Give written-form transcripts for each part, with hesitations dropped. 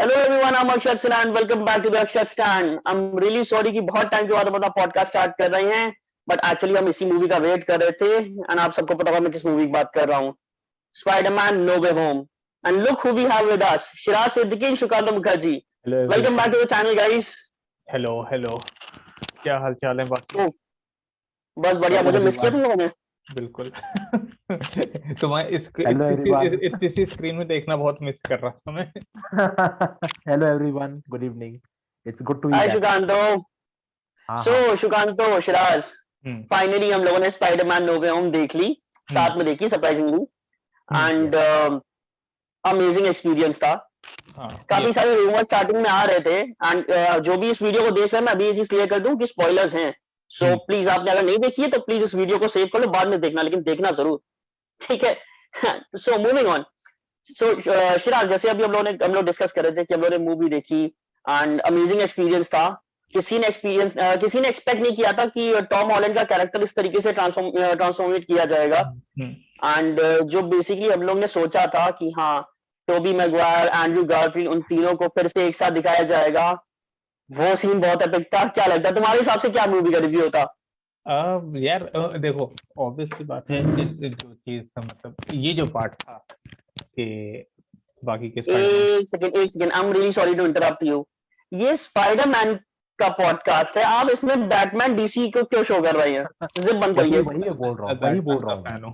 Hello everyone, I am Akshat Sinha and welcome back to the Akshat stand. I am really sorry कि बहुत time के बाद हम अपना पॉडकास्ट स्टार्ट कर रहे हैं, बट एक्चुअली हम इसी मूवी का वेट कर रहे थे एंड आप सबको पता होगा मैं किस मूवी की बात कर रहा हूँ। Spiderman no way home. And look who we have with us, Shiraz Siddiqui and Sukant Mukherjee. Hello welcome back everyone. To the channel guys. Hello hello. क्या हाल चाल है बाकी? तो बस बढ़िया। हेलो मुझे मिस किया एवरीवन। तुम लोगों ने? बिल्कुल। तुम्हें हेलो एवरीवन। इस स्क्रीन में देखना बहुत मिस कर रहा था मैं। Hello everyone, good evening. It's good to be hi back. Sukanto. हाँ सो हाँ। सुकांतो, शिराज, हम्म फाइनली हम लोगों ने स्पाइडरमैन नो वे होम देख ली, हम्म साथ में देखी surprisingly. Hmm and yes. Amazing experience था। हाँ ये काफी सारे रूमर स्टार्टिंग में आ रहे थे एंड जो भी इस वीडियो को देख रहे हैं, मैं अभी ये चीज क्लियर कर दूं कि स्पॉयलर्स हैं। सो हम्म प्लीज आपने अगर नहीं देखी है तो प्लीज इस वीडियो को सेव कर लो, बाद में देखना, लेकिन देखना जरूर, ठीक है? So moving on. So Shiraz, जैसे अभी हम लोग डिस्कस कर रहे थे कि हम लोगों ने मूवी देखी एंड अमेजिंग एक्सपीरियंस था। किसी ने एक्सपेक्ट नहीं किया था कि टॉम हॉलैंड का कैरेक्टर इस तरीके से ट्रांसफॉर्मेट किया जाएगा। हम्म एंड जो बेसिकली हम लोग ने सोचा था कि हाँ, टोबी मैगवायर, एंड्रू गारफील्ड, उन तीनों को फिर से एक साथ दिखाया जाएगा, वो सीन बहुत एपिक था। क्या लगता है तुम्हारे हिसाब से क्या मूवी का रिव्यू होता? यार देखो, ऑब्वियस सी बात है कि जो चीज मतलब ये जो पार्ट था कि बाकी के स्पाइडरमैन। एक second, I am really sorry to interrupt you. ये स्पाइडरमैन का पॉडकास्ट है, आप इसमें बैटमैन डीसी को क्यों शो कर रहे हैं? जिप बंद वही करिए। वही मैं बोल रहा हूँ, वही बैटमैन बोल का रहा हूँ फैन हूँ।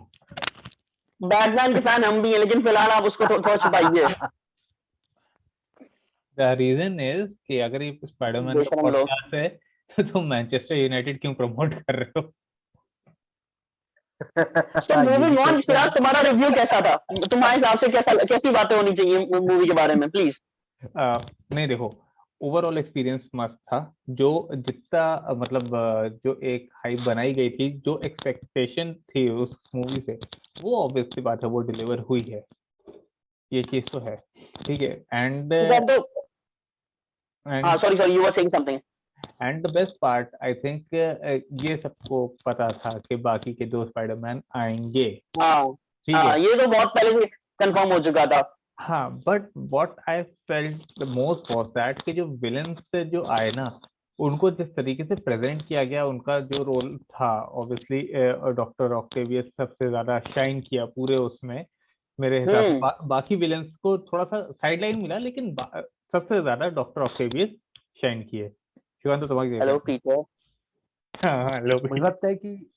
बैटमैन के फैन हम भी हैं, लेकिन फिलहाल आप उसको थोड़ा छुपाइए। द रीजन इज कि अगर ये स्पाइडरमैन का बेशरम लोग। पॉडकास्ट है तो मैनचेस्टर यूनाइटेड क्यों प्रमोट कर रहे हो? सो मैं। ये भी मूविंग ऑन, क्वेश्चन फिराज है। तुम्हारा रिव्यू कैसा था? तुम्हारे हिसाब से कैसी बातें होनी चाहिए मूवी के बारे में, प्लीज? नहीं देखो, ओवरऑल एक्सपीरियंस मस्त था। जो जितना मतलब जो एक हाइप बनाई गई थी, जो एक्सपेक्टेशन थी उस मूवी से, वो ऑब्वियस सी बात है वो डिलीवर हुई है। ये चीज तो है, ठीक है। एंड तो हाँ, and sorry sorry, you were saying something. And the best part I think, ये सबको पता था कि बाकी के दो स्पाइडरमैन आएंगे, हाँ ठीक है। हाँ, ये तो बहुत पहले से कंफर्म हो चुका था। हाँ, but what I felt the most was that कि जो विलन्स जो आए ना, उनको जिस तरीके से प्रेजेंट किया गया, उनका जो रोल था, ऑब्वियसली डॉक्टर ऑक्टेवियस सबसे ज्यादा शाइन किया पूरे उसमें। मेरे हिसाब से हम्म। बाकी विलन्स को थोड़ा सा साइडलाइन मिला, लेकिन सबसे ज्यादा डॉक्टर ऑक्टेवियस शाइन किए। शिवान, तो तुम्हारी क्या हेलो कहना पीटर। है? हाँ, लो मुझे भाई। लगता है कि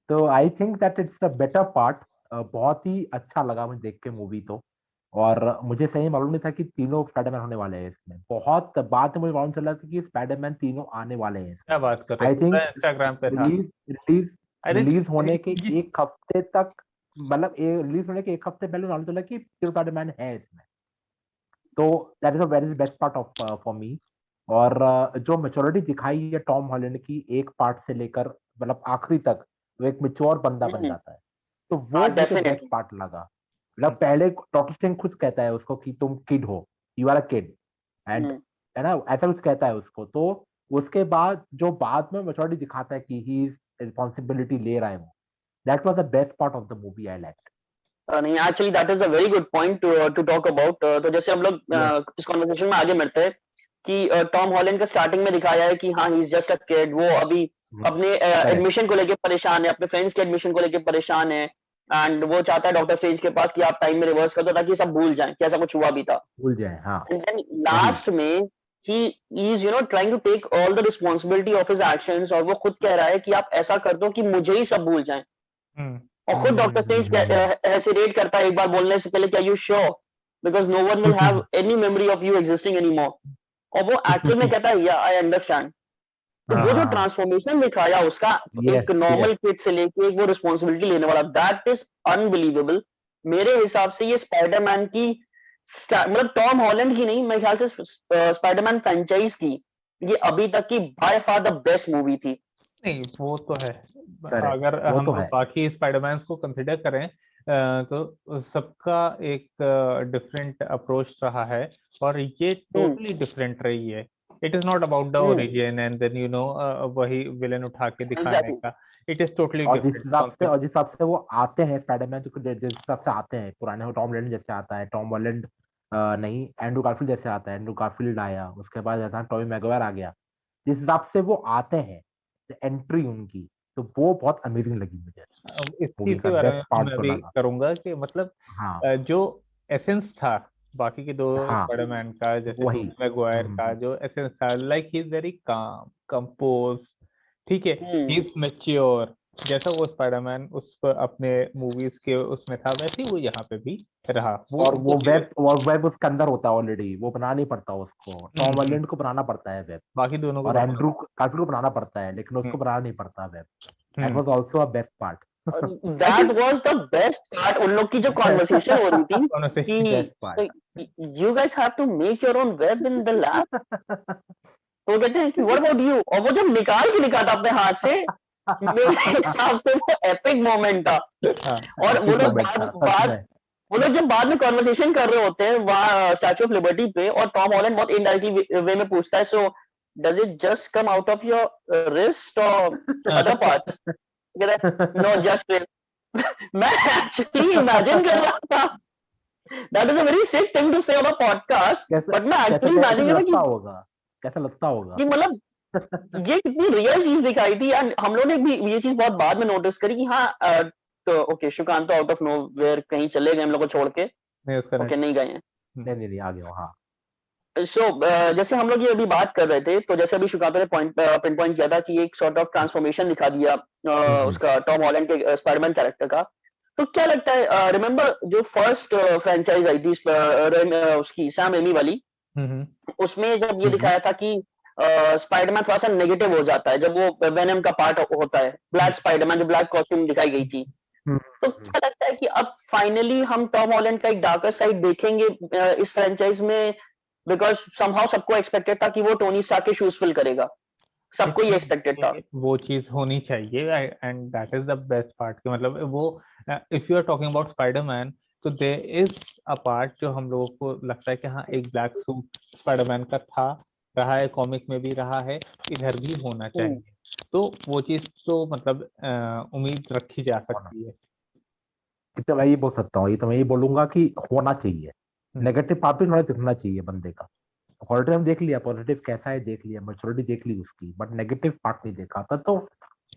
तो I think that it's the better part. बहुत ही अच्छा लगा मुझे देख के मूवी तो। और मुझे सही मालूम नहीं था कि तीनों स्पाइडरमैन होने वाले हैं इसमें। बहुत बाद में मुझे मालूम चला था कि स्पाइडरमैन तीनों आने वाले हैं क्या इसमें। बात कर रहे आई हो? पूरा थिंक इंस्टाग्राम पे था। रिलीज रिलीज अरे रिलीज होने के ये एक हफ्ते तक, मतलब रिलीज होने के एक हफ्ते पहले मालूम चला कि तीनों स्पाइडरमैन है इसमें। तो that is a very best part of for me. और जो मेच्योरिटी दिखाई है टॉम हॉलैंड की एक पार्ट से लेकर मतलब आखिरी तक, वो एक मेच्योर बंदा बन हम्म। जाता है। तो हाँ, वो मुझे बेस्ट डेफिनेटली। पार्ट लगा। मतलब पहले डॉक्टर स्ट्रेंज खुद कहता है उसको कि तुम किड हो, you are a kid, and hmm. है ना, ऐसा कुछ कहता है उसको। तो उसके बाद जो बाद में मेच्योरिटी दिखाता है कि ही रिस्पॉन्सिबिलिटी ले रहा है वो, that was the best part of the movie I like. नहीं, actually that is a very good point to talk about. तो जैसे हम लोग यस। इस कॉन्वर्सेशन में आगे बढ़ते हैं कि टॉम हॉलैंड का स्टार्टिंग में दिखाया है कि हाँ, he is just a kid. वो अभी अपने करेक्ट। एडमिशन को लेके परेशान है, अपने फ्रेंड्स के एडमिशन को लेके परेशान है, एंड वो चाहता है डॉक्टर स्ट्रेंज के पास कि आप टाइम में रिवर्स कर दो ताकि सब भूल जाएं कि ऐसा कुछ हुआ भी था। भूल जाए, हाँ। एंड देन वही। लास्ट में he is trying to take all the responsibility of his actions, और वो खुद कह रहा है कि आप ऐसा कर दो कि मुझे ही सब भूल जाएं। हम्म और खुद डॉक्टर स्ट्रेंज हेसिटेट करता है एक बार बोलने से पहले, क्या you sure, because no one will have any memory of you existing any more. और वो एक्चुअल में कहता है या आई अंडरस्टैंड। तो हाँ वो जो हाँ। ट्रांसफॉर्मेशन दिखाया उसका, एक यस नॉर्मल यस। किड से लेके एक वो रिस्पॉन्सिबिलिटी लेने वाला, दैट इज अनबिलीवेबल। मेरे हिसाब से ये स्पाइडरमैन की मतलब टॉम हॉलैंड की नहीं, मेरे ख्याल से स्पाइडरमैन फ्रेंचाइज की ये अभी तक की by far the best movie थी। नहीं, वो तो है। करेक्ट, अगर वो हम तो लोग है। बाकी स्पाइडरमैन को कंसिडर करें, तो सबका एक डिफरेंट अप्रोच रहा है, और ये हम्म। टोटली डिफरेंट रही है। It is not about the hmm. Origin and then वही विलेन उठा के दिखाने एग्जैक्टली। का। इट इज टोटली और डिफरेंट कॉन्सेप्ट। जिस हिसाब से वो आते हैं स्पाइडरमैन, जो जिस हिसाब से आते हैं पुराने, टॉम हॉलैंड जैसे आता है, टॉम हॉलैंड नहीं, एंड्रू गारफील्ड जैसे आता है, एंड्रू गारफील्ड आया, उसके बाद जैसा टॉमी मैगवायर आ गया, जिस हिसाब से वो आते हैं, एंट्री उनकी, तो वो बहुत अमेजिंग लगी मुझे। अब इस मूवी चीज का के बारे बेस्ट में पार्ट मैं जो भी लगा। करूंगा कि मतलब हाँ जो एसेंस था बाकी के दो हाँ स्पाइडरमैन का, जैसे वही। टोबी मैगवायर का जो एसेंस था, like he is very calm compose, ठीक है, ही हम्म इज मैच्योर, जैसा वो स्पाइडरमैन उस पर अपने मूवीज के उसमें था, वैसे ही वो यहाँ पे भी रहा। और वो वो चीजें वेब उसके अंदर होता है ऑलरेडी, वो बनाना नहीं पड़ता उसको, टॉम हम्म, हॉलैंड को बनाना पड़ता है वेब, बाकी दोनों को और बनाना एंड्रू गारफील्ड को बनाना पड़ता है, लेकिन हम्म, उसको बनाना नहीं पड़ता web. That hmm, was also a best part. I that think was the best part, उन लोग की जो कॉन्वर्सेशन हो रही थी बेस्ट कि part. You guys have to make your own web in the lab. तो वो कहते हैं कि व्हाट अबाउट यू, और वो जब निकाल के दिखाता अपने हाथ से, मेरे हिसाब से वो एपिक मोमेंट था। हाँ और वो एपिक लोग मोमेंट बाद था सच बाद में। वो लोग जब बाद में कॉन्वर्सेशन कर रहे होते हैं वहां स्टैचू ऑफ लिबर्टी पे, और टॉम हॉलैंड बहुत इनडायरेक्टली वे में पूछता है, so does it just come out of your wrist और अदर पार्ट्स? कहता है नो, जस्ट रिस्ट। मैं एक्चुअली इमेजिन कर रहा था, that is a very sick thing to say on a podcast, कैसा बट मैं कैसा एक्चुअली इमेजिन कर रहा लगता कि होगा, कैसा लगता होगा। मतलब ये कितनी रियल चीज दिखाई थी। एंड हम लोगों ने भी ये चीज बहुत बाद में नोटिस करी कि हाँ, तो ओके, सुकांत तो आउट ऑफ नोवेयर कहीं चले गए हम लोग को छोड़ के। नहीं उसका ओके, नहीं गए हैं। नहीं नहीं नहीं, आ गया हूँ, हाँ। सो जैसे हम लोग ये अभी बात कर रहे थे, तो जैसे अभी सुकांत ने पिन पॉइंट किया था कि एक सॉर्ट ऑफ ट्रांसफॉर्मेशन दिखा दिया हम्म, उसका टॉम हॉलैंड के स्पाइडरमैन कैरेक्टर का। तो क्या लगता है, रिमेम्बर जो फर्स्ट फ्रेंचाइज आई थी उसकी सैम रेमी वाली, हम्म, उसमें जब ये हम्म, दिखाया था कि स्पाइडरमैन थोड़ा सा नेगेटिव हो जाता है जब वो वेनम का पार्ट होता है, ब्लैक स्पाइडरमैन जो ब्लैक कॉस्ट्यूम दिखाई गई थी। हम्म, तो हम्म। क्या लगता है कि अब फाइनली हम टॉम हॉलैंड का एक डार्कर साइड देखेंगे इस फ्रेंचाइज में? बिकॉज समहाउ सबको एक्सपेक्टेड था कि वो टोनी स्टार्क के शूज फिल करेगा, I सबको ये think एक्सपेक्टेड था। वो चीज होनी चाहिए, and that is the best part कि मतलब वो, if you are talking about Spiderman, तो देयर इज अ पार्ट जो हम लोगों को लगता है कि हाँ एक ब्लैक सूट स्पाइडरमैन का था, रहा है, कॉमिक में भी रहा है, इधर भी होना चाहिए। तो वो चीज तो मतलब उम्मीद रखी जा होना, सकती है। ये तो मैं ये बोल सकता हूँ, ये तो मैं ये बोलूंगा कि होना चाहिए। हम्म, नेगेटिव पार्ट भी थोड़ा दिखना चाहिए बंदे का। पॉजिटिव हम देख लिया, पॉजिटिव कैसा है देख लिया, मैच्योरिटी देख ली उसकी, बट नेगेटिव पार्ट नहीं देखा था। तो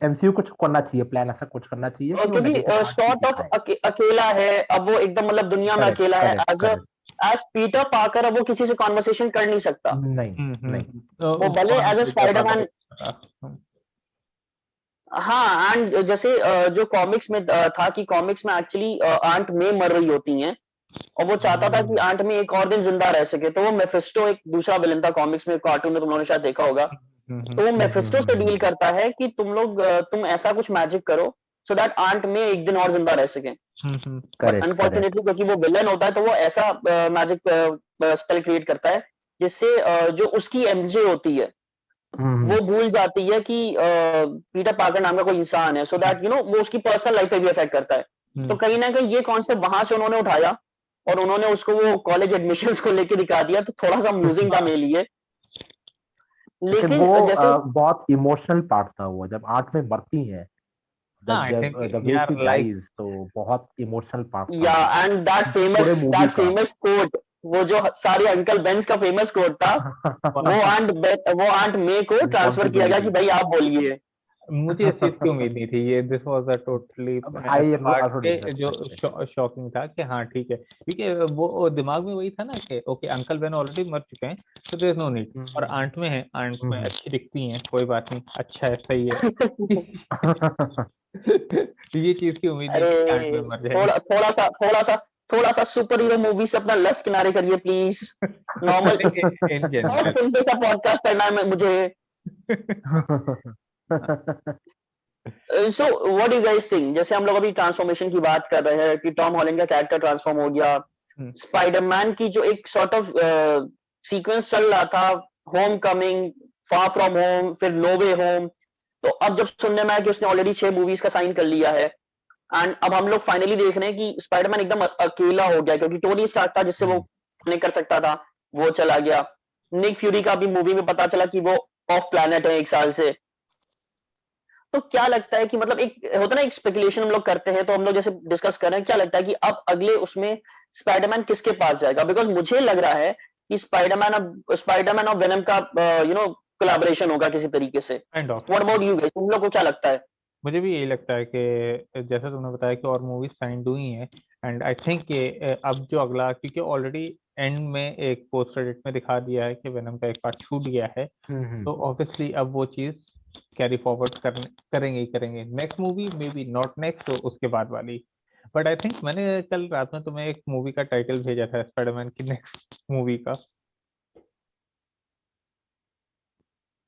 एमसीयू कुछ करना चाहिए, प्लान ऐसा कुछ करना चाहिए कि वो नेगेटिव क्योंकि पार्ट भी सॉर्ट ऑफ दिखाए। अकेला है अब वो, एकदम मतलब दुनिया में करेक्ट अकेला है, correct as correct. As Peter Parker अब वो किसी से कॉन्वर्सेशन कर नहीं सकता। नहीं नहीं। वो भले कौन as a Peter Parker Spiderman, hmm, हाँ, एंड जैसे जो कॉमिक्स में था कि कॉमिक्स में एक्चुअली आंट मे मर रही होती हैं, और वो चाहता था कि आंट में एक और दिन जिंदा रह सके। तो वो मेफिस्टो एक दूसरा विलन था कॉमिक्स में, कार्टून में तुम लोगों ने शायद देखा होगा। तो वो मेफिस्टो से डील करता है कि तुम लोग तुम ऐसा कुछ मैजिक करो सो दैट आंट में एक दिन और जिंदा रह सके। But correct correct. अनफॉर्चुनेटली क्योंकि वो विलन होता है, तो वो ऐसा मैजिक स्पेल क्रिएट करता है जिससे जो उसकी एमजे होती है वो भूल जाती है कि पीटर पार्कर नाम का कोई इंसान है, सो दैट वो उसकी पर्सनल लाइफ पे भी इफेक्ट करता है। तो कहीं ना कहीं ये कॉन्सेप्ट वहां से उन्होंने उठाया और उन्होंने उसको वो कॉलेज एडमिशंस को लेके दिखा दिया, तो थोड़ा सा अम्यूजिंग था मेरे लिए। लेकिन लेकिन वो जैसे बहुत इमोशनल पार्ट था वो, जब आर्ट में मरती है, हाँ जब आई थिंक जब द वे यार शी लाइक डाइज, तो बहुत इमोशनल पार्ट था या वो एंड दैट पूरे फेमस मूवी का। कोट, वो जो सारे अंकल बेंस का फेमस कोट था, वो आंट मे को ट्रांसफर किया गया कि रिस्पॉन्सिबिलिटी। भाई आप बोलिए। मुझे इस चीज की उम्मीद नहीं थी, ये this was a totally I ऐसा पार्ट ऑल्सो के डिड जो एक्सपेक्ट। शॉकिंग था कि हाँ ठीक है, क्योंकि वो दिमाग में वही था ना कि ओके अंकल बेन ऑलरेडी मर चुके हैं, तो देयर इज नो नीड, और आंट में है, आंट में अच्छी दिखती हैं, कोई बात नहीं, अच्छा है, सही है। ये चीज की उम्मीद नहीं थी कि आंट में अरे, मर जाएगी। थोड़ा सा सुपर हीरो मूवी से अपना लस्ट किनारे करिए प्लीज। नॉर्मल इन बहुत जनरल। सिंपल सा पॉडकास्ट करना है मुझे। So what do you guys think, जैसे हम लोग अभी ट्रांसफॉर्मेशन की बात कर रहे हैं कि टॉम हॉलैंड का कैरेक्टर ट्रांसफॉर्म हो गया, स्पाइडरमैन की जो एक सॉर्ट ऑफ सीक्वेंस चल रहा था, home coming, far from home, फिर नो वे होम, तो अब जब सुनने में आया कि उसने ऑलरेडी 6 मूवीज का साइन कर लिया है, एंड अब हम लोग फाइनली देख रहे हैं कि स्पाइडरमैन एकदम अकेला हो गया, क्योंकि टोनी स्टार्क था जिससे वो कनेक्ट कर सकता था, वो चला गया। निक फ्यूरी का भी मूवी में पता चला कि वो ऑफ प्लैनेट है 1 साल से। तो क्या लगता है कि मतलब एक होता है ना, एक स्पेकुलेशन हम लोग करते हैं, तो हम लोग जैसे डिस्कस कर रहे हैं, क्या लगता है कि अब अगले उसमें स्पाइडरमैन किसके पास जाएगा? बिकॉज मुझे लग रहा है कि स्पाइडरमैन और वेनम का कोलैबोरेशन होगा किसी तरीके से। Kind of. What about you guys, तुम लोग को क्या लगता है? मुझे भी यही लगता है कि जैसा तुमने बताया कि और मूवीज साइंड हुई हैं, एंड आई थिंक कि अब जो अगला, क्योंकि ऑलरेडी एंड में एक पोस्ट क्रेडिट में दिखा दिया है कि वेनम का एक पार्ट छूट गया है, तो ऑब्वियसली अब वो चीज कैरी फॉरवर्ड करेंगे ही करेंगे। Next movie may be not next, तो उसके बाद वाली। बट आई थिंक मैंने कल रात में तुम्हें एक मूवी का टाइटल भेजा था स्पाइडरमैन की नेक्स्ट मूवी का।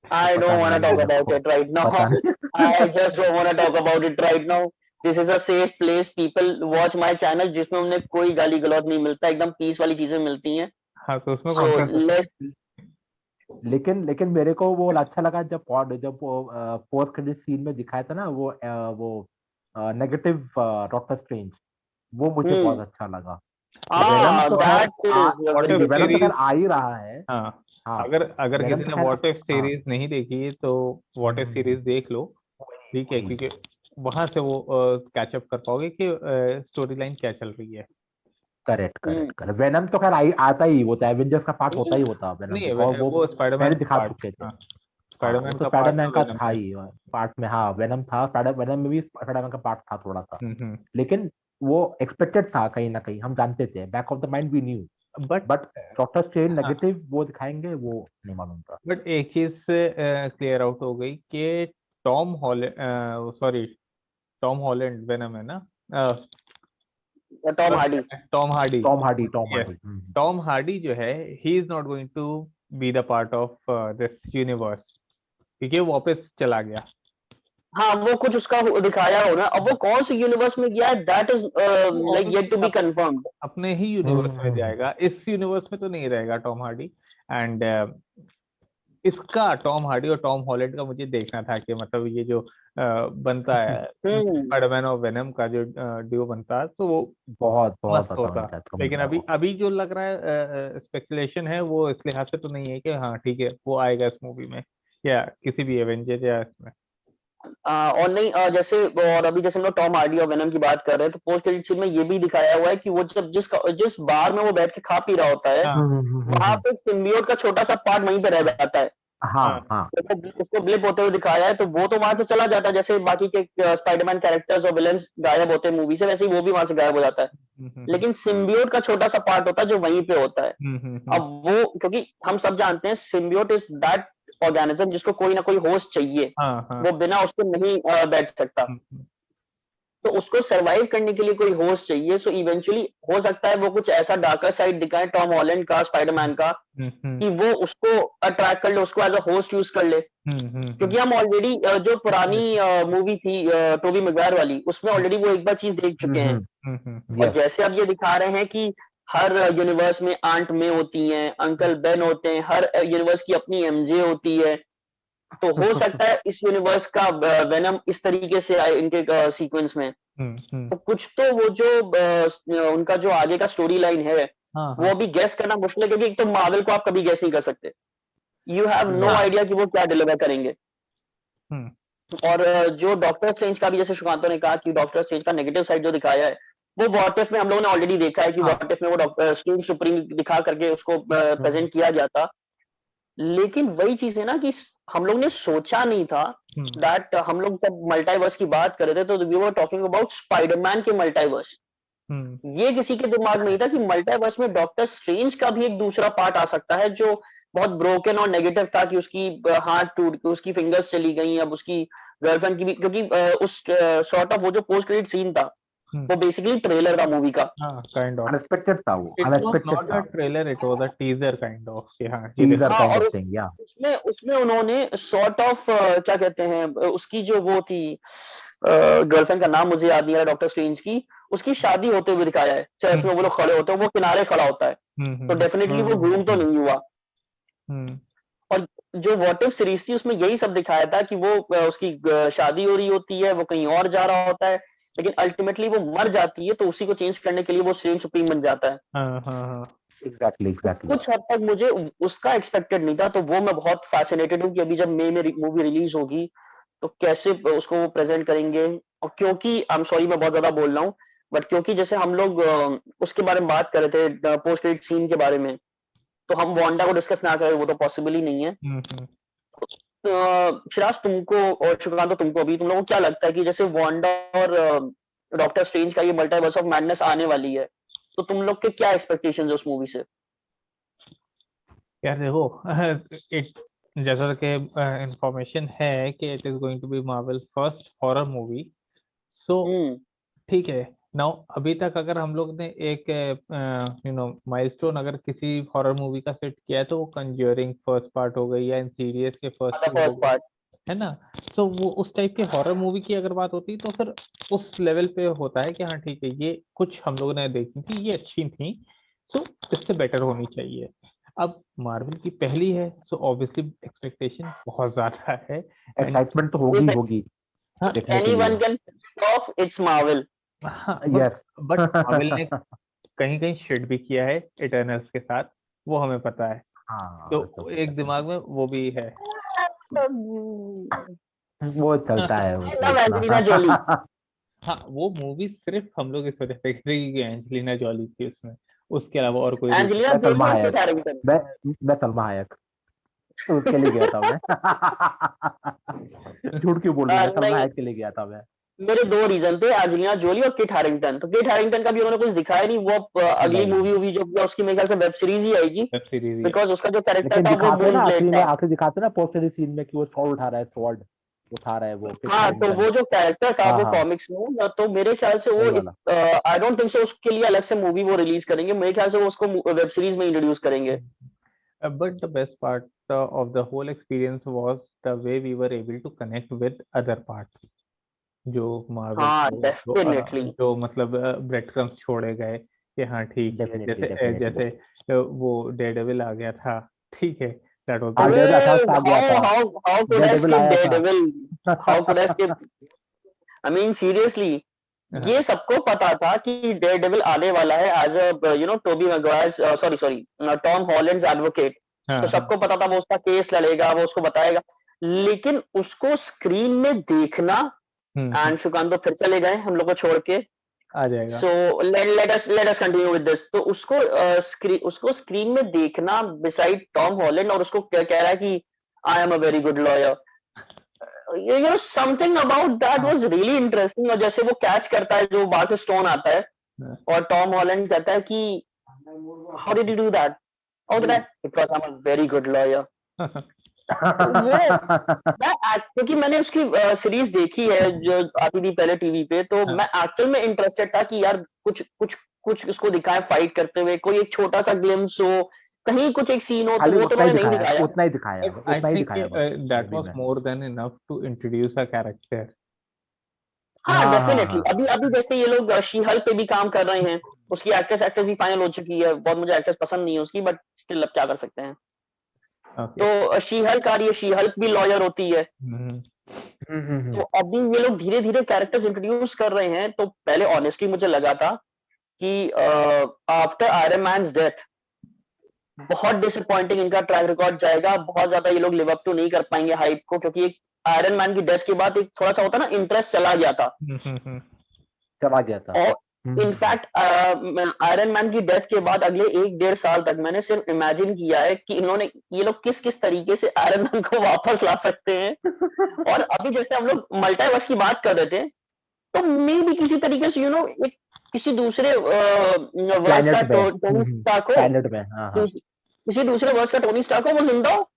I पता don't want to नहीं talk मेरे about को, it right now. पता नहीं। I just don't want to talk about it right now. This is a safe place. People watch my channel जिसमें उन्हें कोई गाली गलौज नहीं मिलता, एकदम पीस वाली चीजें मिलती हैं। हाँ, तो उसमें So कौन सा? let's लेकिन मेरे को वो अच्छा लगा जब पोस्ट क्रेडिट सीन में दिखाया था ना, वो नेगेटिव डॉक्टर स्ट्रेंज, वो मुझे बहुत अच्छा लगा। वेनम तो खैर that is what very if good venom तो thing. खैर सीरीज, आ ही रहा है। हाँ, हाँ, अगर वेनम किसी तो ने खैर, व्हाट इफ हाँ, सीरीज नहीं देखी तो व्हाट इफ हम्म, सीरीज देख लो, वही ठीक है, वही क्योंकि वहां से वो कैचअप कर पाओगे कि स्टोरी लाइन क्या चल रही है। करेक्ट हम्म, करेक्ट करेक्ट। वेनम तो खैर आता ही होता है, एवेंजर्स का पार्ट होता ही होता है वेनम, नहीं, बिकॉज वो वो स्पाइडरमैन पहले का दिखा पार्ट, चुके थे। हाँ, हाँ, वो स्पाइडरमैन तो का पार्ट स्पाइडरमैन तो का वेनम था है। ही पार्ट में। हाँ, वेनम था, स्पाइडर वेनम में भी स्पाइडरमैन का पार्ट था थोड़ा सा, हम्म। लेकिन वो एक्सपेक्टेड था कहीं ना कहीं, हम जानते थे, back of the mind we knew. But but Doctor Strange हाँ, नेगेटिव वो दिखाएंगे, वो नहीं मालूम था। बट एक चीज से क्लियर आउट हो गई कि Tom Holland, sorry, Tom Holland Venom है ना, Tom Hardy. Tom Hardy, Tom yes, Hardy. Tom Hardy जो है, he is not going to be the part of this universe, क्योंकि वो वापस चला गया। हाँ, वो कुछ उसका दिखाया हो ना, अब वो कौन से यूनिवर्स में गया है, दैट इज वो like yet to obviously be confirmed. अपने ही यूनिवर्स में जाएगा, इस यूनिवर्स में तो नहीं रहेगा टॉम हार्डी। एंड इसका टॉम हार्डी और टॉम हॉलैंड का मुझे देखना था कि मतलब ये जो बनता है हम्म, स्पाइडरमैन और वेनम का जो ड्यू बनता है, तो वो बहुत बहुत मस्त ज्यादा होता। बनता है, तुम लेकिन अभी बताओ। अभी जो लग रहा है स्पेकुलेशन है, वो इस लिहाज से तो नहीं है कि हाँ ठीक है वो आएगा इस मूवी में या किसी भी एवेंजर या इसमें। और नहीं, जैसे और अभी जैसे हम लोग टॉम हार्डी और वेनम की बात कर रहे हैं, तो पोस्ट क्रेडिट सीन में ये भी दिखाया हुआ है कि वो जब जिस बार में वो बैठ के खा पी रहा होता है, हाँ वहां पे सिम्बियोट का छोटा सा पार्ट वहीं पे रह हाँ जाता है। हाँ हाँ। हाँ, उसको ब्लिप होते हुए दिखाया है, तो वो तो वहां से चला जाता है, जैसे बाकी के स्पाइडरमैन कैरेक्टर्स और विलेंस गायब होते हैं मूवी से, वैसे ही वो भी वहां से गायब हो जाता है। लेकिन सिम्बियोट का छोटा सा पार्ट होता है जो वहीं पे होता है। हम्म। अब वो, क्योंकि हम सब जानते हैं सिम्बियोट इज दैट ऑर्गेनिज्म जिसको कोई ना कोई होस्ट चाहिए, हाँ हाँ। वो बिना उसके नहीं बैठ सकता, तो उसको सरवाइव करने के लिए कोई होस्ट चाहिए। सो इवेंचुअली हो सकता है वो कुछ ऐसा डार्कर साइड दिखाए टॉम हॉलैंड का, स्पाइडरमैन का, कि वो उसको अट्रैक्ट कर ले, उसको एज अ होस्ट यूज कर ले। क्योंकि हम ऑलरेडी जो पुरानी मूवी थी टोबी मैguire वाली, उसमें ऑलरेडी वो एक बार चीज देख चुके हैं। और यस। जैसे अब ये दिखा रहे हैं कि हर यूनिवर्स में आंट मे होती हैं, अंकल बेन होते हैं, हर यूनिवर्स की अपनी एमजे होती है, तो हो सकता है इस यूनिवर्स का वेनम इस तरीके से आए इनके सीक्वेंस में। तो कुछ तो वो जो उनका जो आगे का स्टोरी लाइन है, हाँ वो हाँ अभी गेस करना मुश्किल है, क्योंकि एक तो मार्वल को आप कभी गेस नहीं कर सकते, यू हैव नो हाँ। आइडिया कि वो क्या डिलीवर करेंगे। हम्म और जो डॉक्टर स्ट्रेंज का भी, जैसे सुकांतो ने कहा कि डॉक्टर स्ट्रेंज का नेगेटिव साइड जो दिखाया है, वो व्हाट इफ में हम लोगों ने ऑलरेडी देखा है कि हाँ व्हाट इफ में वो डॉक्टर स्ट्रेंज सुप्रीम दिखा करके उसको प्रेजेंट किया गया था। लेकिन वही चीज है ना कि हम लोग ने सोचा नहीं था दैट, हम लोग जब मल्टीवर्स की बात कर रहे थे तो we were talking about Spiderman के मल्टीवर्स। ये किसी के दिमाग में नहीं था कि मल्टीवर्स में डॉक्टर स्ट्रेंज का भी एक दूसरा पार्ट आ सकता है, जो बहुत ब्रोकन और नेगेटिव था, कि उसकी हाथ टूट के उसकी फिंगर्स चली गई, अब उसकी गर्लफ्रेंड की भी, क्योंकि उस सॉर्ट ऑफ वो जो पोस्ट क्रेडिट सीन था, वो बेसिकली ट्रेलर था मूवी का। हाँ, काइंड ऑफ। अनएक्सपेक्टेड था वो, it was unexpected not a था। Trailer, it was a teaser kind of कि हाँ ये टीजर देखो। हाँ, काइंड और ऑफ थिंग, या उसमें उसमें उन्होंने सॉर्ट ऑफ क्या कहते हैं, उसकी जो वो थी गर्लफ्रेंड का नाम मुझे याद नहीं आ रहा डॉक्टर स्ट्रेंज की, उसकी शादी होते हुए दिखाया है, चर्च में वो लोग खड़े होते हैं, वो किनारे खड़ा होता है, तो डेफिनेटली वो ग्रूम तो नहीं हुआ। हम्म और जो व्हाट इफ सीरीज थी उसमें यही सब दिखाया था कि वो उसकी शादी हो रही होती है, वो कहीं और जा रहा होता है, लेकिन अल्टीमेटली वो मर जाती है, तो उसी को चेंज करने के लिए वो सेम सुप्रीम बन जाता है। हाँ हाँ एग्जैक्टली तो एग्जैक्टली। कुछ हद तक मुझे उसका एक्सपेक्टेड नहीं था, तो वो मैं बहुत फैसिनेटेड हूँ कि अभी जब मई में मूवी रिलीज होगी, तो कैसे उसको वो प्रेजेंट करेंगे। और क्योंकि आई एम सॉरी मैं बहुत ज्यादा बोल रहा हूँ, बट क्योंकि जैसे हम लोग उसके बारे में बात कर रहे थे पोस्ट क्रेडिट सीन के बारे में, तो हम वांडा को डिस्कस ना करें वो तो पॉसिबल ही नहीं है। शिराज तुमको और शुक्रान तो तुमको, अभी तुम लोगों को क्या लगता है कि जैसे वांडा और डॉक्टर स्ट्रेंज का ये मल्टीवर्स ऑफ मैडनेस आने वाली है, तो तुम लोग के क्या एक्सपेक्टेशंस है उस मूवी से? यार देखो इट जैसा कि इंफॉर्मेशन है कि it is going to be Marvel first horror movie, so hmm ठीक है। नाउ अभी तक अगर हम लोग ने एक माइलस्टोन अगर किसी हॉरर मूवी का सेट किया है तो वो कंज्यूरिंग फर्स्ट पार्ट हो गई या इंसीडियस के फर्स्ट द टू हो फर्स्ट गए, पार्ट। है ना। तो वो उस टाइप के हॉरर मूवी की अगर बात होती तो फिर उस लेवल पे होता है कि हाँ ठीक है ये कुछ हम लोगों ने देखी थी, ये अच्छी थी, सो इससे बेटर होनी चाहिए। अब मार्वल की पहली है, सो ऑब्वियसली एक्सपेक्टेशन बहुत ज्यादा है। एंड एक्साइटमेंट तो होगी If होगी देखने के anyone लिए। can pull off, it's Marvel. हाँ यस बट मार्वल ने कहीं कहीं शिट भी किया है इटर्नल्स के साथ, वो हमें पता है। हाँ तो एक दिमाग में वो भी है। वो चलता है I उसमें love Angelina Jolie. इतना। हाँ वो मूवी सिर्फ हम लोग इस वजह से देखेंगे कि एंजेलिना जॉली थी उसमें, उसके अलावा और कोई रीजन। Angelina मैं Jolie सलमा और Kit हायक Harington. मैं मैं सलमा हायक उसके लिए गया था मैं। झूठ क्यों बोलूं, मैं सलमा नहीं, हायक के लिए गया था मैं। मेरे दो रीजन थे, एंजेलिना जोली और किट हैरिंगटन। तो किट हैरिंगटन का भी उन्होंने कुछ दिखाया नहीं, वो अगली नहीं मूवी जो भी है, उसकी मेरे ख्याल से वेब सीरीज ही आएगी, वेब सीरीज ही है। बिकॉज उसका जो कैरेक्टर लेकिन था वो दिखाते हैं ना मून ब्लेड आखिरी में, था। आखिरी दिखाते हैं ना पोस्ट क्रेडिट सीन में कि वो स्वॉर्ड उठा रहा है, स्वॉर्ड उठा रहा है वो किट हाँ, तो हैरिंगटन। वो जो कैरेक्टर था हाँ वो हाँ कॉमिक्स में, तो मेरे ख्याल से वही वो वाला। आई डोंट थिंक सो उसके लिए अलग से मूवी वो रिलीज करेंगे, मेरे ख्याल से वो उसको वेब सीरीज में इंट्रोड्यूस करेंगे। But the best part of the whole experience was the way we were able to connect with other parts. जो मार्वल हाँ को डेफिनेटली। जो मतलब ब्रेड क्रम्स छोड़े गए कि हाँ ठीक है, डेफिनेटली जैसे डेफिनेटली। जैसे वो डेयरडेविल आ गया था, ठीक है, दैट वाज हाँ द डेविल अबे अचानक से आ गया हाउ था। How how could I devil skip आया था। Daredevil? How could I skip? I mean seriously, ये सबको पता था कि डेयरडेविल आने वाला है as a Tobey Maguire, sorry sorry Tom Holland's advocate. तो हाँ हाँ सबको पता था वो उसका केस लड़ेगा, वो उसको बताएगा, लेकिन उसको स्क्रीन में देखना, हम्म, एंड सुकांत तो फिर चले गए हम लोग को छोड़ के। आ जाएगा। So let us continue with this. तो उसको स्क्रीन में देखना बिसाइड टॉम हॉलैंड, और उसको क्या कह रहा है कि आई am a very good lawyer, something about that हाँ वाज रियली इंटरेस्टिंग। और जैसे वो कैच करता है जो बाहर से स्टोन आता है, हाँ, और टॉम हॉलैंड कहता है कि how did you do that? और that because I am a very good lawyer. तो वो क्योंकि मैंने उसकी सीरीज देखी है जो आती थी पहले टीवी पे, तो हाँ, मैं एक्चुअल में इंटरेस्टेड था कि यार कुछ कुछ कुछ उसको दिखाए फाइट करते हुए, कोई एक छोटा सा ग्लिम्स हो, कहीं कुछ एक सीन हो, तो खाली वो तो उतना ही उन्होंने नहीं दिखाया, दिखाया। उतना ही दिखाया, बट आई उतना ही थिंक दिखाया बस दैट मूवी वाज में। More than enough to introduce a character. हाँ हाँ हाँ डेफिनेटली, हाँ अभी अभी जैसे ये लोग शी हल्क पे भी काम कर रहे हैं, उसकी एक्ट्रेस भी फाइनल हो चुकी है, बहुत मुझे एक्ट्रेस पसंद नहीं है उसकी, बट स्टिल अब क्या कर सकते हैं। ओके। तो शी हल्क आ रही है, शी हल्क भी लॉयर होती है। तो अभी ये लोग धीरे धीरे कैरेक्टर्स इंट्रोड्यूस कर रहे हैं। तो पहले ऑनेस्टली मुझे लगा था कि आफ्टर आयरन मैन्स डेथ बहुत डिसअपॉइंटिंग इनका ट्रैक रिकॉर्ड जाएगा, बहुत ज्यादा ये लोग लिव अप टू नहीं कर पाएंगे हाइप को, क्योंकि एक आयरन मैन की डेथ के बाद एक थोड़ा सा होता ना इंटरेस्ट चला गया था। चला गया था। और इनफैक्ट आयरन मैन की डेथ के बाद अगले 1-1.5 साल तक मैंने सिर्फ इमेजिन किया है कि इन्होंने ये लोग किस किस तरीके से आयरन मैन को वापस ला सकते हैं। और अभी जैसे हम लोग मल्टीवर्स की बात कर रहे थे, तो मे भी किसी तरीके से एक किसी दूसरे वर्स का प्लेनेट में। टोनी स्टार्क हो, प्लेनेट में हाँ हाँ किसी दूसरे वर्स का टोनी स्टार्क हो, वो जिंदा हो।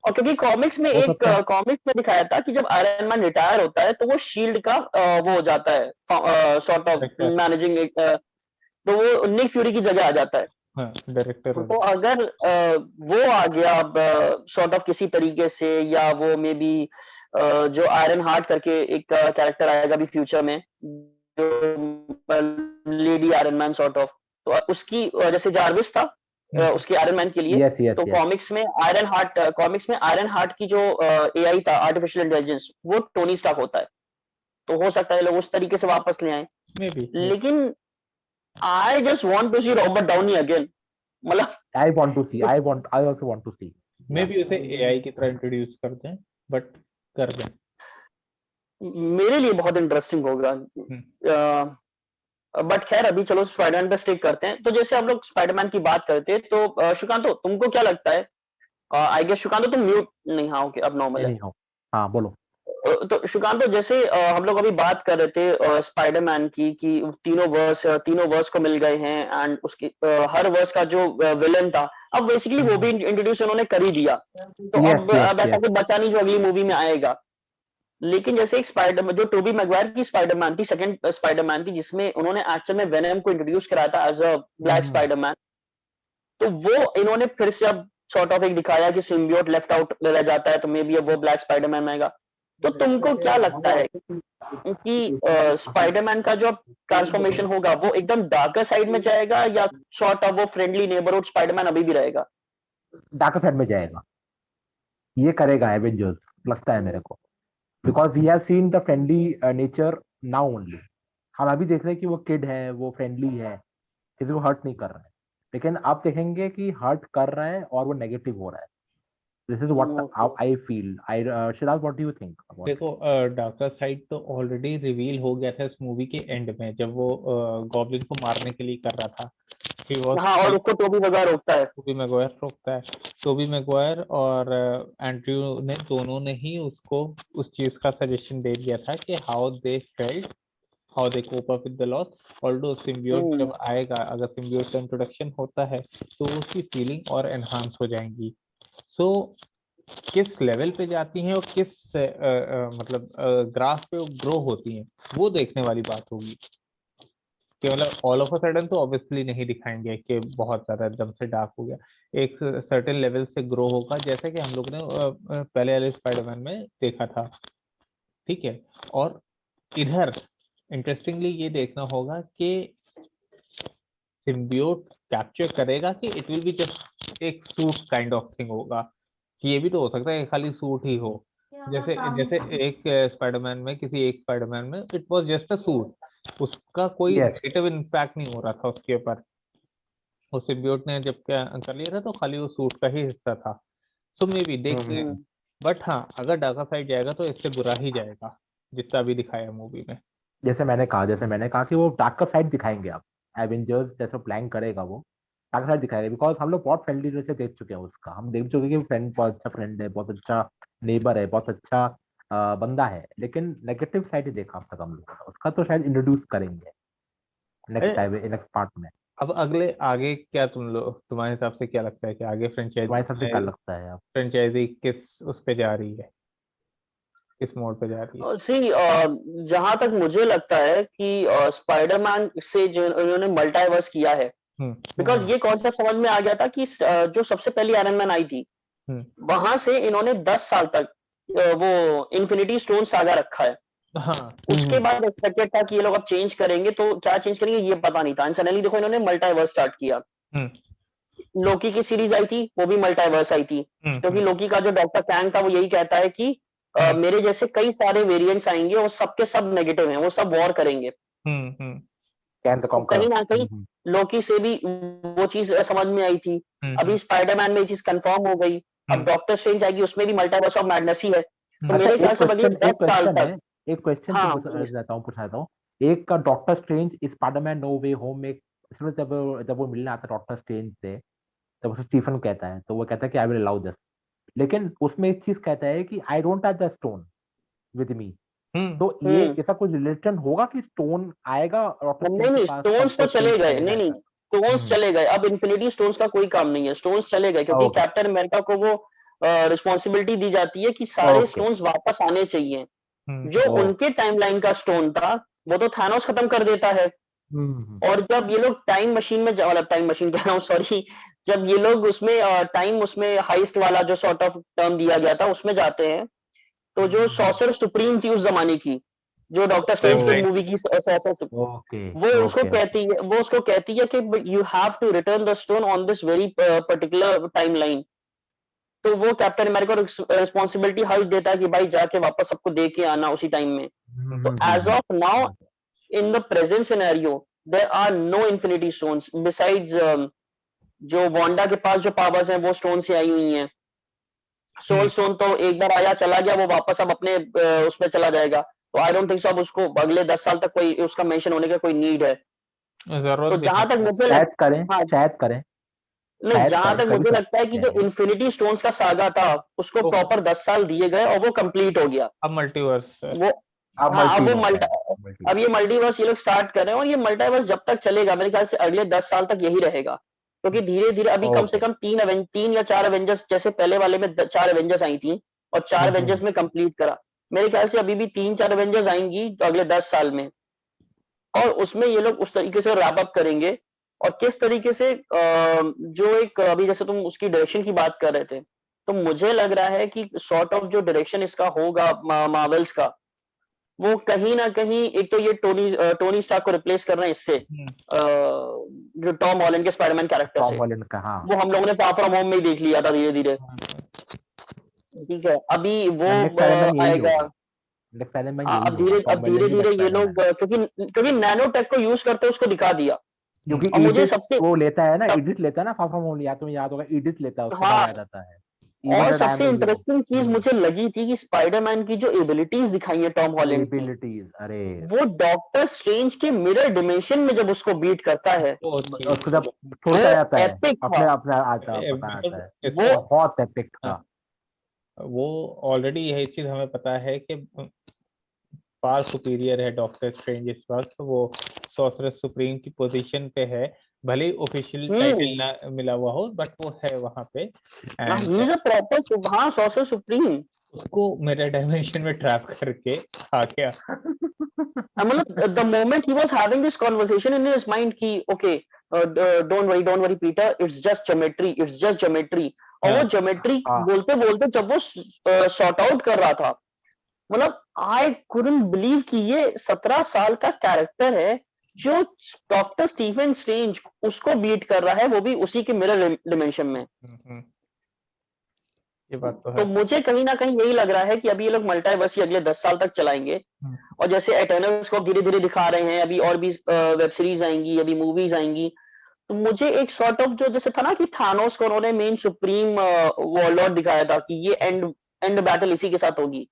और क्योंकि हो सकता है। कॉमिक्स में दिखाया था कि जब आयरन मैन रिटायर होता है तो वो शील्ड का वो हो जाता है सॉर्ट ऑफ डायरेक्टर, मैनेजिंग, तो वो निक फ्यूरी की जगह आ जाता है। हाँ डायरेक्टर हो तो अगर वो आ गया सॉर्ट ऑफ किसी तरीके से, या वो मे बी जो आयरन हार्ट करके एक कैरेक्टर आएगा भी फ्यूचर में, जो lady iron man sort of, तो उसकी जैसे जार्विस था गया। उसके आयरन मैन के लिए, यस यस तो यस। कॉमिक्स में आयरन हार्ट की जो एआई था, आर्टिफिशियल इंटेलिजेंस, वो टोनी स्टार्क होता है। तो हो सकता है लोग उस तरीके से वापस ले आए। मे बी लेकिन I just want to see Robert Downey again, मतलब I want to see, I also want to see. May या बी उसे एआई की तरह इंट्रोड्यूस कर दें, बट कर दें। मेरे लिए बहुत इंटरेस्टिंग होगा। बट खैर अभी चलो स्पाइडरमैन पे स्टिक करते हैं। तो जैसे हम लोग स्पाइडरमैन की बात करते हैं तो सुकांतो तुमको क्या लगता है? आई गेस सुकांतो तुम म्यूट नहीं, हाँ ओके अब नॉर्मल है। नहीं हो। हाँ बोलो। तो सुकांतो जैसे हम लोग अभी बात कर रहे थे स्पाइडरमैन की कि तीनों वर्स को मिल गए हैं एंड उसकी हर वर्स का जो विलन था अब बेसिकली वो भी इंट्रोड्यूस उन्होंने कर ही दिया। तो यस अब यस ऐसा यस। कुछ बचा नहीं जो अगली मूवी में आएगा। लेकिन जैसे एक स्पाइडर जो टोबी मैगवायर की स्पाइडरमैन थी, सेकंड स्पाइडरमैन थी, जिसमें उन्होंने एक्चुअल में वेनम को इंट्रोड्यूस कराया था एज अ ब्लैक स्पाइडरमैन। तो वो इन्होंने फिर से अब सॉर्ट ऑफ एक दिखाया कि सिम्बियोट लेफ्ट आउट रह जाता है तो मे बी अब वो ब्लैक स्पाइडरमैन आएगा। तो तुमको क्या लगता है कि स्पाइडरमैन का जो अब ट्रांसफॉर्मेशन होगा वो एकदम डार्कर साइड में जाएगा या सॉर्ट ऑफ वो फ्रेंडली नेबरहुड स्पाइडरमैन अभी भी रहेगा? डार्क साइड में जाएगा, ये करेगा एवेंजर्स, लगता है मेरे को। Because we have seen the friendly nature now only. हम अभी देख रहे हैं कि वो किड है, वो फ्रेंडली है, किसी को हर्ट नहीं कर रहा है। लेकिन आप देखेंगे कि हर्ट कर रहा है और वो नेगेटिव हो रहा है। This is what I feel. I Siraj, what do you think about it? देखो, डार्कर साइड तो ऑलरेडी रिवील हो गया था इस मूवी के एंड में, जब वो गॉब्लिन को मारने के लिए कर रहा था। ही वाज हाँ और उसको टोबी मैगवायर रोकता है। टोबी मैगवायर रोकता है। टोबी मैगवायर और एंड्रयू ने दोनों ने ही उसको उस चीज का सजेशन दे दिया था कि how they felt, how they cope up with the loss. Although symbiote जब आएगा, अगर सिम्बियोट का इंट्रोडक्शन होता है तो उसकी फीलिंग और एनहांस हो जाएंगी। सो किस लेवल पे जाती हैं और किस मतलब ग्राफ पे ग्रो होती हैं, वो देखने वाली बात होगी। कि मतलब ऑल ऑफ अ सडन तो ऑब्वियसली नहीं दिखाएंगे कि बहुत ज्यादा एकदम से डार्क हो गया। एक सर्टेन लेवल से ग्रो होगा, जैसे कि हम लोग ने पहले वाले स्पाइडरमैन में देखा था। ठीक है। और इधर इंटरेस्टिंगली ये देखना होगा कि सिम्बियोट कैप्चर करेगा कि इट विल बी जस्ट एक सूट काइंड ऑफ थिंग होगा। कि ये भी तो हो सकता है कि खाली सूट ही हो। जैसे जैसे एक स्पाइडरमैन में, किसी एक स्पाइडरमैन में it was just a suit, उसका कोई यस। नेगेटिव इम्पैक्ट नहीं हो रहा था उसके ऊपर। उस सिम्बियोट ने जब क्या कर लिया था तो खाली वो सूट का ही हिस्सा था। सो मे बी देखते हैं। बट हाँ, अगर डार्क साइड जाएगा तो इससे बुरा ही जाएगा, जितना भी दिखाया मूवी में। जैसे मैंने कहा कि वो डार्कर साइड दिखाएंगे आप। एवेंजर्स जैसा प्लान करेगा वो डार्क साइड दिखाएगा। बिकॉज हम लोग बहुत फ्रेंडली से देख चुके हैं उसका। हम देख चुके हैं कि फ्रेंड बहुत अच्छा फ्रेंड है, बहुत अच्छा नेबर है, बहुत अच्छा बंदा है। लेकिन नेगेटिव साइड ही देखा अब तक हम लोग। उसका तो शायद इंट्रोड्यूस करेंगे नेक्स्ट टाइम, नेक्स्ट पार्ट में। अब अगले आगे क्या तुम्हारे हिसाब से क्या लगता है कि आगे तुम्हारे हिसाब से क्या लगता है आप? फ्रेंचाइजी किस उस पे जा रही है, किस मोड पे जा रही है? सी जहां तक मुझे लगता है कि स्पाइडरमैन से जो इन्होंने मल्टीवर्स किया है, बिकॉज ये कॉन्सेप्ट समझ में आ गया था कि जो सबसे पहली आयरन मैन आई थी वहां से इन्होंने 10 साल तक वो इन्फिनिटी स्टोन सागा रखा है। हाँ। उसके बाद एक्सपेक्टेड था कि ये लोग अब चेंज करेंगे, तो क्या चेंज करेंगे ये पता नहीं था। एंड सडनली देखो इन्होंने मल्टीवर्स स्टार्ट किया। लोकी की सीरीज आई थी, वो भी मल्टीवर्स आई थी, क्योंकि लोकी का जो डॉक्टर कैंग था वो यही कहता है कि मेरे जैसे कई सारे वेरिएंट्स आएंगे और सबके सब नेगेटिव हैं, वो सब वॉर करेंगे। कैन द तो कॉन्करर। कहीं ना कहीं लोकी से भी वो चीज समझ में आई थी। अभी स्पाइडरमैन में ये चीज कंफर्म हो गई। अब डॉक्टर स्ट्रेंज आएगी, उसमें भी मल्टीवर्स ऑफ मैडनेस ही है। तो अच्छा, मेरे ख्याल से अगले 10 साल तक। एक क्वेश्चन हाँ पूछना चाहता हूँ। एक का doctor strange Spiderman no way home में, इसमें जब वो मिलने आता है डॉक्टर स्ट्रेंज से, तब उसे स्टीफन कहता है, तो वो कहता है कि आई विल अलाउ दिस। लेकिन उसमें एक चीज कहता है कि I don't have the stone with me. तो ये ऐसा कुछ रिलेशन होगा कि स्टोन आएगा डॉक्टर स्ट्रेंज के नहीं पास, स्टोन्स तो सबको चले चेंज गए, करे नहीं जाएगा? स्टोन्स चले गए। अब इन्फिनिटी स्टोन्स का कोई काम नहीं है, स्टोन्स चले गए क्योंकि ओके कैप्टन अमेरिका को वो रिस्पॉन्सिबिलिटी दी जाती है कि सारे ओके स्टोन्स वापस आने चाहिए। जो ओके। उनके टाइमलाइन का स्टोन था वो तो थानोस खत्म कर देता है। और जब ये लोग टाइम मशीन में मतलब टाइम मशीन कह रहा हूँ सॉरी, जब ये लोग उसमें टाइम उसमें हाइस्ट वाला जो सॉर्ट ऑफ टर्म दिया गया था उसमें जाते हैं, तो जो सॉर्सर सुप्रीम थी उस जमाने की, जो डॉक्टर स्ट्रेंज की मूवी की सॉर्सर, ओके ओके वो उसको कहती है कि you have to return the stone on this very particular timeline. तो वो कैप्टन अमेरिका को रिस्पॉन्सिबिलिटी हल्क देता है कि भाई जाके वापस सबको दे के आना उसी टाइम में। तो as of now in the present scenario there are no infinity stones besides जो वांडा के पास जो पावर्स हैं वो स्टोन से आई हुई हैं। सोल स्टोन तो एक बार आया चला गया, वो वापस अब अपने उसमें चला जाएगा। तो आई डोंट थिंक सो अब उसको अगले 10 साल तक कोई उसका मेंशन होने का कोई नीड है। जरूरत तो भी जहां तक नहीं है। मुझे शायद करें, हाँ शायद करें, नहीं, शायद जहां करें, तक कभी मुझे कर लगता है कि सकते जो हैं। इन्फिनिटी स्टोन्स का सागा था उसको तो प्रॉपर 10 साल दिए गए और वो कंप्लीट हो गया। अब मल्टीवर्स है। वो अब हाँ अब वो मल्टीवर्स है, अब ये मल्टीवर्स। मल्टीवर्स ये लोग स्टार्ट कर रहे हैं और ये मल्टीवर्स जब तक चलेगा मेरे ख्याल से अगले 10 साल तक यही रहेगा, क्योंकि धीरे धीरे अभी कम से ओके। कम 3 या 4 एवेंजर्स, जैसे पहले वाले में 4 एवेंजर्स आई थी और 4 एवेंजर्स में कंप्लीट करा। मेरे ख्याल से अभी भी 3-4 एवेंजर्स आएंगी तो अगले 10 साल में, और उसमें ये लोग उस तरीके से रैप अप करेंगे। और किस तरीके से जो एक अभी जैसे तुम उसकी डायरेक्शन की बात कर रहे थे, तो मुझे लग रहा है कि सॉर्ट ऑफ जो डायरेक्शन इसका होगा मार्वल्स का, वो कहीं ना कहीं एक तो ये टोनी स्टार्क को रिप्लेस कर रहे हैं इससे, जो टॉम हॉलैंड के स्पाइडरमैन कैरेक्टर टॉम से। हॉलैंड का, हाँ। वो हम लोगों ने फार फ्रॉम होम में ही देख लिया था धीरे धीरे। ठीक है, अभी वो नेक्स्ट एलिमेंट यही आएगा। होगा, नेक्स्ट एलिमेंट यही अब होगा, अब टॉम धीरे हॉलैंड ही धीरे नेक्स्ट ये लोग स्पाइडरमैन है। क्योंकि नैनो टेक को यूज करते उसको दिखा दिया। क्योंकि और मुझे एडिट सबसे वो लेता है ना, सब, एडिट लेता है ना, फार फ्रॉम होम, या तुम्हें याद होगा, एडिट लेता है, उसके बाद हाँ, आ जाता है, इवन और दैट आई एम सबसे ए हीरो। इंटरेस्टिंग चीज मुझे लगी थी कि स्पाइडरमैन की जो एबिलिटीज दिखाई है टॉम हॉलैंड की, एबिलिटीज, अरे वो डॉक्टर स्ट्रेंज के मिरर डिमेंशन में जब उसको बीट करता है, बहुत ही उसको जब वो छोड़ता जाता है, एपिक था। अपने अपने आता पता आता है, वो इसका बहुत एपिक था। वो ऑलरेडी यही चीज हमें पता है कि फार सुपीरियर है डॉक्टर स्ट्रेंज इस वक्त। वो सॉर्सरर सुप्रीम की पोजीशन पे है, भले ही ऑफिशियल टाइटल ना मिला हुआ हो, बट वो है वहां पे। He and is a proper, हाँ, सॉर्सरर सुप्रीम। उसको मिरर डायमेंशन में ट्रैप करके आ गया। मतलब the moment he was having this conversation in his mind कि okay, don't worry Peter, it's just geometry, it's just geometry. और वो हाँ, ज्योमेट्री हाँ, बोलते बोलते जब वो सॉर्ट आउट कर रहा था, मतलब आई कुडंट बिलीव कि ये 17 साल का कैरेक्टर है जो डॉक्टर स्टीफन स्ट्रेंज उसको बीट कर रहा है, वो भी उसी के मिरर डिमेंशन में। ये बात तो तो है। मुझे कहीं ना कहीं यही लग रहा है कि अभी ये लोग मल्टीवर्स ही अगले 10 साल तक चलाएंगे। और जैसे एटर्नल्स को धीरे धीरे दिखा रहे हैं, अभी और भी वेब सीरीज आएंगी, अभी मूवीज आएंगी। तो मुझे एक सॉर्ट ऑफ जो जैसे था ना कि थानोस को उन्होंने मेन सुप्रीम वॉरलॉर्ड दिखाया था कि ये एंड एंड बैटल इसी के साथ होगी।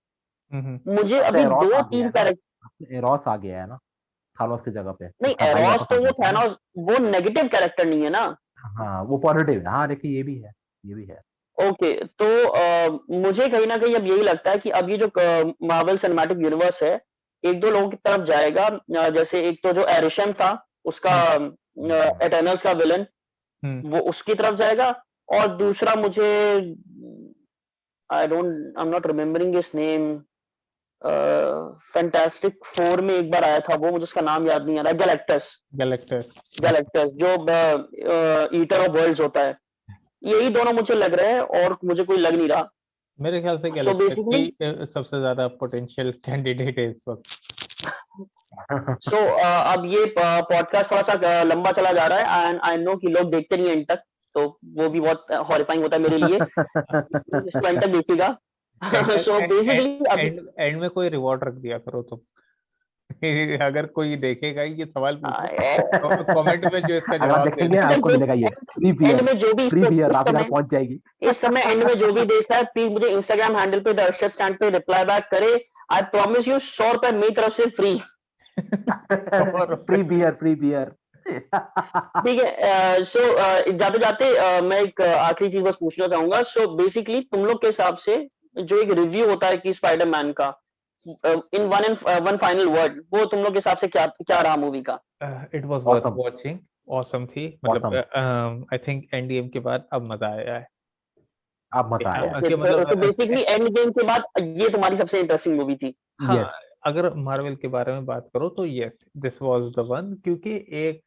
मुझे अब तो अभी एरोस दो आ गया तीन है ना, कैरेक्टर, एरोस आ गया है ना, थानोस की जगह पे नहीं उसका भाई एरोस वापस आ तो वो जाता है ना। थानोस, वो नेगेटिव कैरेक्टर नहीं है ना। हाँ, वो पॉजिटिव है, हाँ, देखिए ये भी है, ये भी है। ओके, तो मुझे कहीं ना कहीं अब यही लगता है कि अब ये जो मार्वल सिनेमैटिक यूनिवर्स है, एक दो लोगों की तरफ जाएगा। जैसे एक तो जो एरिशम था उसका, एटर्नल्स का विलन, वो उसकी तरफ जाएगा। और दूसरा मुझे, I am not remembering his name, fantastic four में एक बार आया था वो, मुझे उसका नाम याद नहीं आ रहा, गैलेक्टस। गैलेक्टस। गैलेक्टस जो ईटर ऑफ वर्ल्ड्स होता है। यही दोनों मुझे लग रहे हैं और मुझे कोई लग नहीं रहा। मेरे ख्याल से सो गैलेक्टस बेसिकली, ही सबसे ज्यादा पोटेंशियल कैंडिडेट है इस वक्त। सो अब ये पॉडकास्ट थोड़ा सा लंबा चला जा रहा है एंड आई नो कि लोग देखते नहीं एंड तक, तो वो भी बहुत हॉरिफाइंग होता है मेरे लिए। प्लीज इसको एंड तक देखिएगा। एंड सो बेसिकली अभी एंड एंड में कोई रिवॉर्ड रख दिया करो तुम। अगर कोई देखेगा ये सवाल पूछो तो कमेंट में जो इसका अगर आप जवाब दे देखेंगे दे। ना, एंड आपको जो मिलेगा ये फ्री एंड बियर, में जो भी फ्री बियर आपके घर पहुंच जाएगी। इस समय एंड में जो भी देख रहा है, प्लीज मुझे इंस्टाग्राम हैंडल पे दर्शक स्टैंड पे रिप्लाई बैक करे। आई प्रॉमिस यू 100 रुपए मेरी तरफ से फ्री। और फ्री बियर, फ्री बियर। ठीक है। सो जाते जाते मैं एक आखिरी चीज बस पूछना चाहूंगा। सो बेसिकली तुम लोग के हिसाब से जो एक रिव्यू होता है कि स्पाइडरमैन का, इन वन फाइनल वर्ड, वो तुम लोग के हिसाब से क्या क्या रहा मूवी का? It was worth awesome, watching. Awesome थी, मतलब awesome, I think end game के बाद अब मजा आया है। अब मजा आया है। कि मतलब सो बेसिकली एंड गेम के बाद ये तुम्हारी सबसे इंटरेस्टिंग मूवी थी? हाँ, यस। अगर मार्वल के बारे में बात करो तो yes, this was the one. क्योंकि एक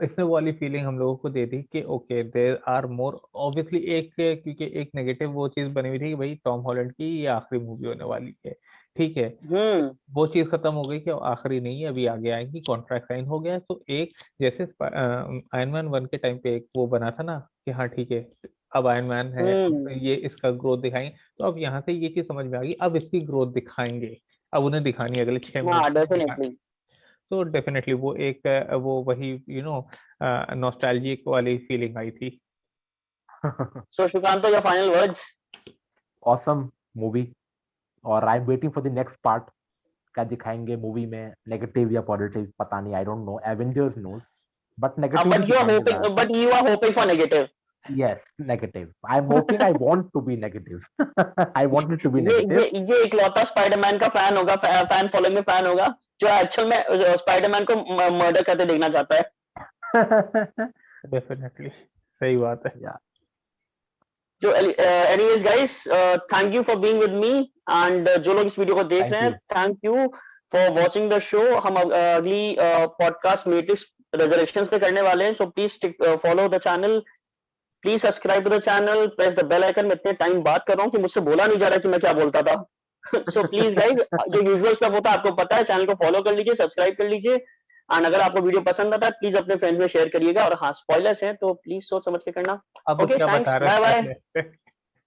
इसने वो वाली फीलिंग हम लोगों को दे दी कि okay there are more, obviously एक, क्योंकि एक नेगेटिव वो चीज बनी हुई थी कि भाई टॉम हॉलैंड की ये आखिरी मूवी होने वाली है। ठीक है, हम्म। वो चीज खत्म हो गई कि अब आखिरी नहीं है, अभी आगे आएंगी, कॉन्ट्रैक्ट साइन हो गया है। तो एक जैसे आयरन मैन 1 के टाइम पे एक वो बना था ना कि हाँ ठीक है, अब आयरन मैन है, अब हम्म। ये इसका ग्रोथ दिखाएंगे। तो अब यहाँ से ये चीज समझ में आ गई, अब इसकी ग्रोथ दिखाएंगे, अब उन्हें दिखानी है अगले 6 महीने हाँ, में दिखानी। डेफिनेटली। तो डेफिनेटली वो एक वो वही नॉस्टैल्जिक वाली फीलिंग आई थी। So Shrikant, your final words? Awesome movie, और I am waiting for the next part, क्या दिखाएंगे मूवी में, नेगेटिव या पॉजिटिव पता नहीं, I don't know, Avengers knows, but negative but you are hoping, but you are hoping for negative. yes, negative. I'm hoping, I want to be negative. I want it to be ये negative. ये इकलौता Spiderman का fan होगा, fan following में fan होगा जो actual में Spiderman को मर्डर करते देखना चाहता है। डेफिनेटली सही बात है। Yeah. जो anyways guys, thank you for being with me, and जो लोग इस वीडियो को देख Thank रहे हैं, you. Thank you for watching the show. हम अगली पॉडकास्ट मैट्रिक्स रेजरेक्शंस पे करने वाले हैं, so please follow the channel, please subscribe to the channel, press the bell icon. मैं इतने टाइम बात कर रहा हूँ कि मुझसे बोला नहीं जा रहा कि मैं क्या बोलता था। सो प्लीज गाइज, जो यूजुअल स्टेप होता है आपको पता है, चैनल को फॉलो कर लीजिए, सब्सक्राइब कर लीजिए, एंड अगर आपको वीडियो पसंद आता है प्लीज अपने फ्रेंड्स में शेयर करिएगा, और हाँ स्पॉयलर्स हैं तो प्लीज सोच समझ के करना। अब ओके, क्या थैंक्स, बता बाय रहे बाय। हैं?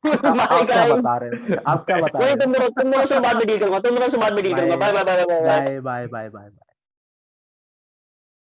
बाय आप क्या गाइस। बता रहे हैं, आप क्या बता वही रहे तुम दोनों से बाद में डील करूंगा, तुम दोनों से बाद में डील करूंगा। Bye bye bye bye bye. Bye bye bye bye.